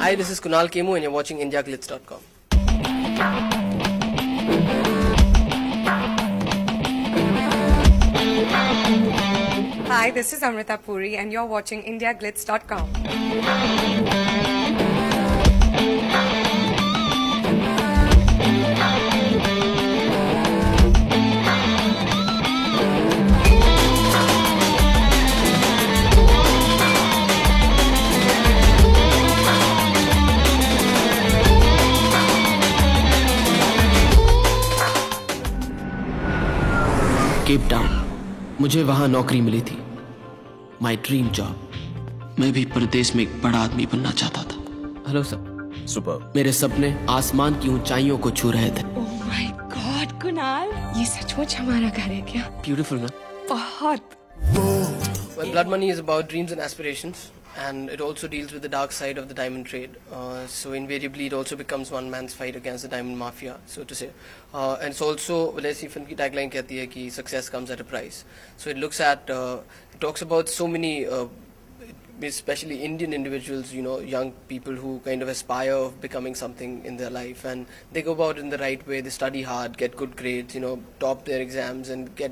Hi, this is Kunal Kemu and you're watching IndiaGlitz.com. Hi, this is Amrita Puri and you're watching IndiaGlitz.com. Cape Town, मुझे वहां नौकरी मिली थी, my dream job. मैं भी परदेश में एक बड़ा आदमी बनना चाहता था। Hello sir. सुपर। मेरे सपने आसमान की ऊंचाइयों को छू रहे थे। ओह माय गॉड कुणाल, ये सचमुच हमारा घर है क्या? ब्यूटीफुल ना? बहुत। Well, Blood Money is about dreams and aspirations, and it also deals with the dark side of the diamond trade. So invariably, it also becomes one man's fight against the diamond mafia, so to say. And it's also, well, ऐसी film की tagline कहती है कि success comes at a price. So it looks at, it talks about so many, especially Indian individuals, you know, young people who kind of aspire of becoming something in their life, and they go about it in the right way. They study hard, get good grades, you know, top their exams, and get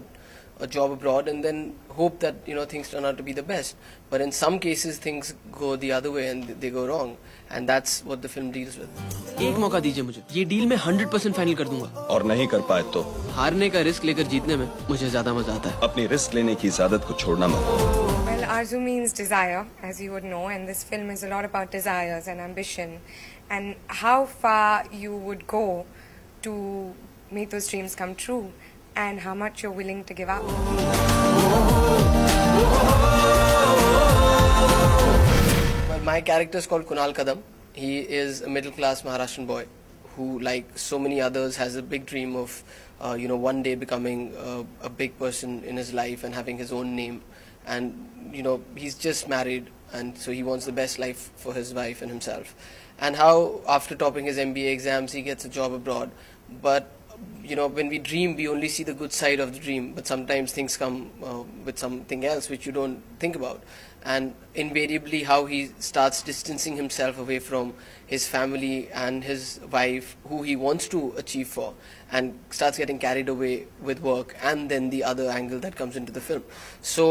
a job abroad, and then hope that, you know, things turn out to be the best. But in some cases things go the other way and they go wrong, and that's what the film deals with. एक मौका दीजिए मुझे, ये deal मैं 100% final कर दूंगा। और नहीं कर पाए तो? हारने का रिस्क लेकर जीतने में मुझे ज्यादा मजा आता है। अपनी रिस्क लेने की इजाजत को छोड़ना मत। Well, Arzu means desire, as you would know, and this film is a lot about desires and ambition, and how far you would go to make those dreams come true, and how much you're willing to give up. Well, my character is called Kunal Kadam. He is a middle-class Maharashtrian boy who, like so many others, has a big dream of, you know, one day becoming a big person in his life and having his own name. And, you know, he's just married, and so he wants the best life for his wife and himself. And how, after topping his MBA exams, he gets a job abroad. But you know, when we dream, we only see the good side of the dream, but sometimes things come with something else which you don't think about. And invariably how he starts distancing himself away from his family and his wife, who he wants to achieve for, and starts getting carried away with work, and then the other angle that comes into the film. So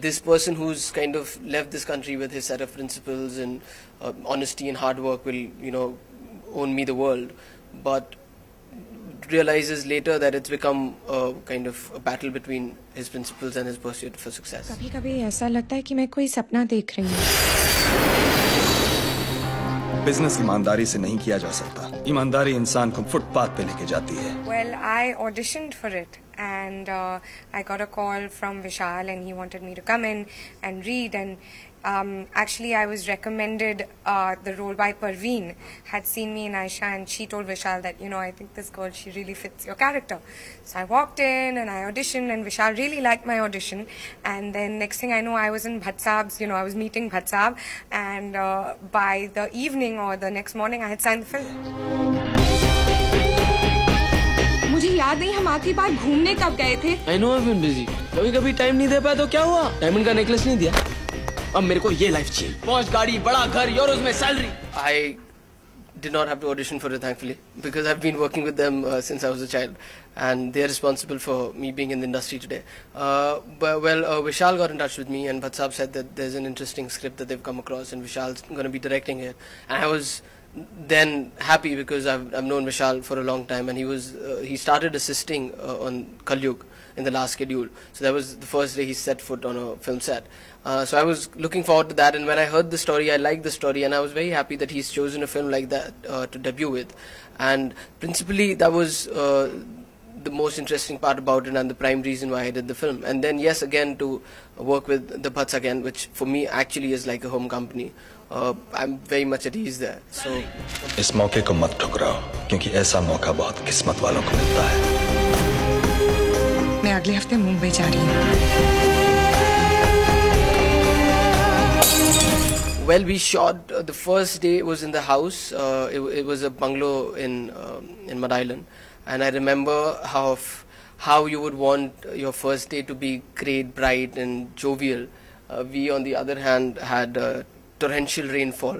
this person who's kind of left this country with his set of principles and honesty and hard work will, you know, own me the world, but realizes later that it's become a kind of a battle between his principles and his pursuit for success. कभी-कभी ऐसा लगता है कि मैं कोई सपना देख रही हूँ। बिजनेस ईमानदारी से नहीं किया जा सकता। ईमानदारी इंसान को फुटपाथ पे लेके जाती है। Well, I auditioned for it, and I got a call from Vishal, and he wanted me to come in and read. And actually, I was recommended the role by Parveen. Had seen me in Aisha, and she told Vishal that, you know, I think this girl, she really fits your character. So I walked in and I auditioned, and Vishal really liked my audition. And then next thing I know, I was in Bhatt Saab's, you know, I was meeting Bhatt Saab, and by the evening or the next morning, I had signed the film. मुझे याद नहीं हम आखिरी बार घूमने कब गए थे। I know I've been busy. कभी टाइम नहीं दे पाया तो क्या हुआ? डायमंड का नेकलेस नहीं दिया। अब मेरे को ये लाइफ चाहिए। पहुंच गाड़ी, बड़ा घर, यूरोस में salary. I did not have to audition for it, thankfully, because I've been working with them since I was a child, and they're responsible for me being in the industry today. Vishal got in touch with me, and Bhatt Saab said that there's an interesting script that they've come across, and Vishal's going to be directing it. And I was then happy because I've known Vishal for a long time, and he started assisting on Kalyug in the last schedule. So that was the first day he set foot on a film set. So I was looking forward to that, and when I heard the story, I liked the story, and I was very happy that he's chosen a film like that to debut with. And principally, that was the most interesting part about it, and the prime reason why I did the film. And then yes, again to work with the Bhatts again, which for me actually is like a home company. I'm very much at ease there. So इस मौके को मत ठुकराओ, क्योंकि ऐसा मौका बहुत किस्मत वालों को मिलता है। मैं अगले हफ्ते मुंबई जा रही हूँ। Well, we shot the first day was in the house. It was a bungalow in Mud Island, and I remember how you would want your first day to be great, bright, and jovial. We, on the other hand, had torrential rainfall,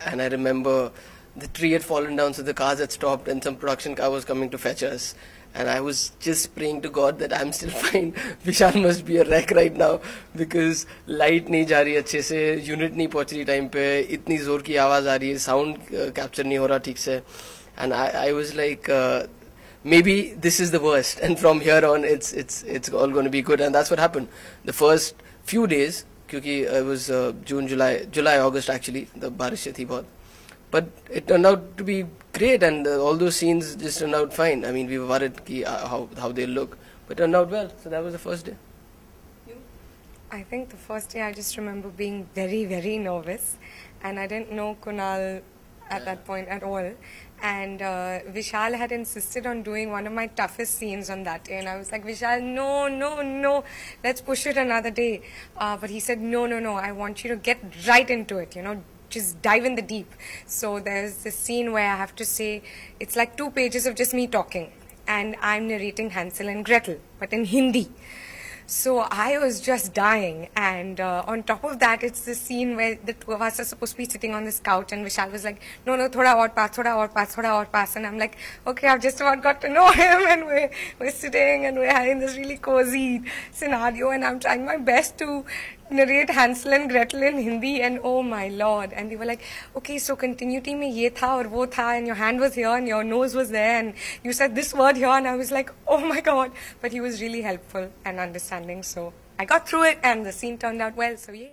and I remember the tree had fallen down, so the cars had stopped, and some production car was coming to fetch us. And I was just praying to God that I'm still fine. Vishal must be a wreck right now because light नहीं जा रही अच्छे से, unit नहीं पहुंच रही time पे, इतनी जोर की आवाज आ रही है, sound capture नहीं हो रहा ठीक से. And I was like, maybe this is the worst, and from here on it's all going to be good. And that's what happened. The first few days, क्योंकि it was June, July, August actually, the बारिश थी बहुत. But it turned out to be great, and all those scenes just turned out fine. I mean, we were worried how they look, but it turned out well. So that was the first day. I think the first day I just remember being very, very nervous, and I didn't know Kunal at that point at all. And Vishal had insisted on doing one of my toughest scenes on that day, and I was like, Vishal, no, let's push it another day. But he said, no, I want you to get right into it, just dive in the deep. So there's this scene where I have to say, it's like 2 pages of just me talking, and I'm narrating Hansel and Gretel, but in Hindi. So I was just dying, and on top of that, it's this scene where the two of us are supposed to be sitting on this couch, and Vishal was like, no, thoda aur pass, and I'm like, okay, I've just about got to know him, and we're sitting, and we're having this really cozy scenario, and I'm trying my best to narrate Hansel and Gretel in Hindi, and oh my lord, and they were like, okay, so continuity mein ye tha aur wo tha, and your hand was here and your nose was there, and you said this word here, and I was like, oh my god. But he was really helpful and understanding, so I got through it and the scene turned out well, so yeah.